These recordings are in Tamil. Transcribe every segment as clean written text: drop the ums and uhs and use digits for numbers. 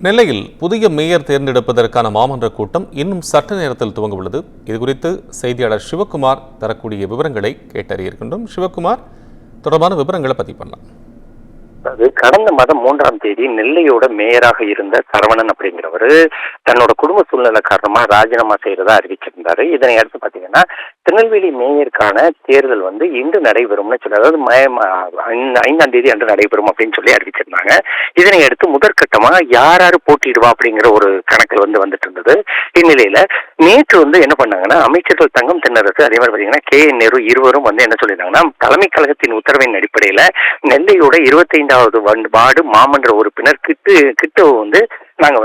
நெல்லையில் புதிய மேயர் தேர்ந்தெடுப்பதற்கான மாமன்ற கூட்டம் இன்னும் சற்று நேரத்தில் துவங்க உள்ளது. இதுகுறித்து செய்தியாளர் சிவகுமார் தரக்கூடிய விவரங்களை கேட்டறிய இருக்கின்றோம். சிவகுமார், தொடர்பான விவரங்களை பதிவு பண்ணலாம். அது கடந்த மாதம் 3ஆம் தேதி நெல்லையோட மேயராக இருந்த சரவணன் அப்படிங்கிறவரு தன்னோட குடும்ப சூழ்நிலை காரணமா ராஜினாமா செய்யறதா அறிவிச்சிருந்தாரு. இதனை அடுத்து பாத்தீங்கன்னா திருநெல்வேலி மேயருக்கான தேர்தல் இன்று நடைபெறும்னு சொல்லி, அதாவது 5ஆம் தேதி அன்று நடைபெறும் அப்படின்னு சொல்லி அறிவிச்சிருந்தாங்க. இதனை அடுத்து முதற்கட்டமா யார் யாரு போட்டிடுவா அப்படிங்கிற ஒரு கணக்கில் வந்துட்டு இருந்தது. இந்நிலையில நேற்று என்ன பண்ணாங்கன்னா, அமைச்சர்கள் தங்கம் தென்னரசு, அதே மாதிரி பாத்தீங்கன்னா KN நேரு இருவரும் என்ன சொல்லியிருந்தாங்கன்னா, தலைமை கழகத்தின் உத்தரவின் அடிப்படையில நெல்லையோட 25வது வார்டு மாமன்ற உறுப்பினர் கிட்டு நாங்க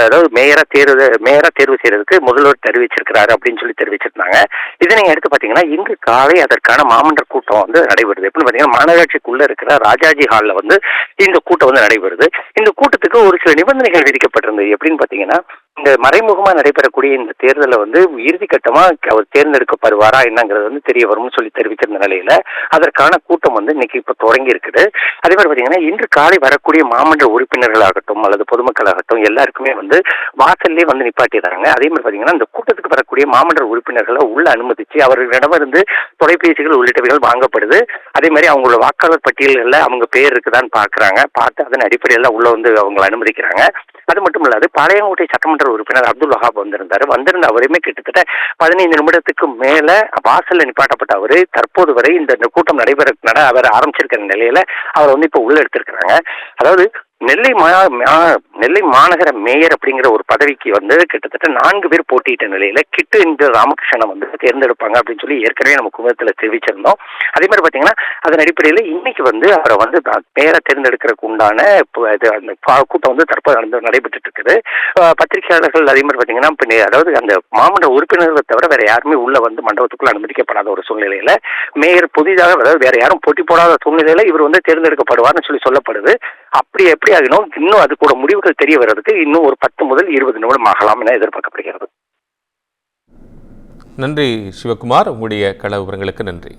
அதாவது மேயரா தேர்வு செய்யறதுக்கு முதல்வர் தெரிவிச்சிருக்கிறாரு அப்படின்னு சொல்லி தெரிவிச்சிருந்தாங்க. இதனை அடுத்து பாத்தீங்கன்னா இன்று காலை அதற்கான மாமன்ற கூட்டம் நடைபெறுது. எப்படின்னு பாத்தீங்கன்னா மாநகராட்சிக்குள்ள இருக்கிற ராஜாஜி ஹால்ல இந்த கூட்டம் நடைபெறுது. இந்த கூட்டத்துக்கு ஒரு சில நிபந்தனைகள் விதிக்கப்பட்டிருந்தது. எப்படின்னு பாத்தீங்கன்னா, இந்த மறைமுகமா நடைபெறக்கூடிய இந்த தேர்தலை இறுதி கட்டமா அவர் தேர்ந்தெடுக்கப்படுவாரா என்னங்கிறது தெரிய வரும்னு சொல்லி தெரிவிச்சிருந்த நிலையில அதற்கான கூட்டம் இன்னைக்கு இப்ப தொடங்கி இருக்குது. அதே மாதிரி பாத்தீங்கன்னா இன்று காலை வரக்கூடிய மாமன்ற உறுப்பினர்களாகட்டும் அல்லது பொதுமக்கள் ஆகட்டும் எல்லாருக்குமே வாசல்லே நிப்பாட்டிடுறாங்க. அதே மாதிரி பாத்தீங்கன்னா இந்த கூட்டத்துக்கு வரக்கூடிய மாமன்ற உறுப்பினர்களை உள்ள அனுமதிச்சு அவர்களிடமிருந்து தொலைபேசிகள் உள்ளிட்டவைகள் வாங்கப்படுது. அதே மாதிரி அவங்களோட வாக்காளர் பட்டியல்கள்ல அவங்க பேர் இருக்குதான்னு பார்த்து அதன் அடிப்படையில் உள்ள அவங்களை அனுமதிக்கிறாங்க. அது மட்டும் இல்லாது பாளையங்கோட்டை சட்டமன்ற உறுப்பினர் அப்துல் வஹாப் வந்திருந்த அவருமே கிட்டத்தட்ட 15 நிமிடத்துக்கு மேல வாசல்ல நிப்பாட்டப்பட்ட அவரு தற்போது வரை இந்த கூட்டம் அவர் ஆரம்பிச்சிருக்கிற நிலையில அவர் இப்ப உள்ள எடுத்திருக்கிறாங்க. அதாவது நெல்லை மாநகர மேயர் அப்படிங்கிற ஒரு பதவிக்கு கிட்டத்தட்ட 4 பேர் போட்டியிட்ட நிலையில கிட்டு என்ற ராமகிருஷ்ணனை தேர்ந்தெடுப்பாங்க அப்படின்னு சொல்லி ஏற்கனவே நம்ம குடும்பத்துல தெரிவிச்சிருந்தோம். அதே மாதிரி பாத்தீங்கன்னா அதன் அடிப்படையில இன்னைக்கு அவரை மேயரை தேர்ந்தெடுக்கிறதுக்கு உண்டான அந்த கூட்டம் தற்போது நடைபெற்று இருக்குது. பத்திரிகையாளர்கள் அதே மாதிரி பாத்தீங்கன்னா அதாவது அந்த மாமன்ற உறுப்பினர்களை தவிர வேற யாருமே உள்ள மண்டபத்துக்குள்ள அனுமதிக்கப்படாத ஒரு சூழ்நிலையில மேயர் புதிதாக, அதாவது வேற யாரும் போட்டி போடாத சூழ்நிலையில இவர் தேர்ந்தெடுக்கப்படுவார்னு சொல்லப்படுது. அப்படி எப்படி ஆகணும், இன்னும் அது கூட முடிவுகள் தெரிய வர்றதுக்கு இன்னும் ஒரு 10 முதல் 20 நிமிடம் ஆகலாம் என எதிர்பார்க்கப்படுகிறது. நன்றி சிவகுமார், உங்களுடைய கள விவரங்களுக்கு நன்றி.